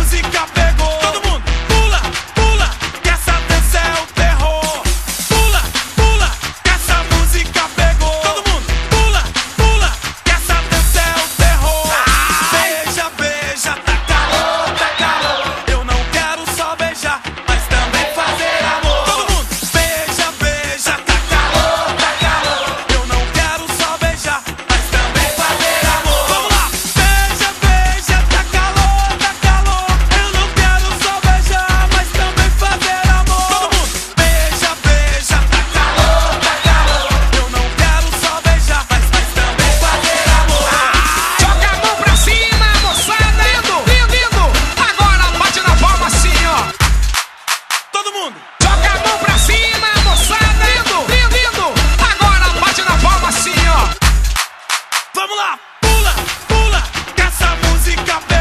música pegou. Todo mundo pula, pula, que essa dança é o terror. Pula, pula, que essa música pegou. Todo mundo pula, pula, que essa dança é o terror. Beija, beija, tá calor, tá calor. Eu não quero só beijar, mas também fazer amor. Todo mundo beija, beija, tá calor, tá calor. Eu não quero só beijar, mas também fazer amor. Vamos lá! Beija, beija, tá calor, tá calor. Eu não quero só beijar, mas também fazer amor. Todo mundo beija, beija, tá calor, tá calor. Eu não quero só beijar, mas também fazer amor. Joga a mão pra cima, moçada. Lindo, lindo, lindo. Agora bate na palma assim, ó. Todo mundo! Joga a mão pra cima, moçada. Lindo, lindo, lindo. Agora bate na palma assim, ó. Vamos lá! Pula, pula, que essa música pegou.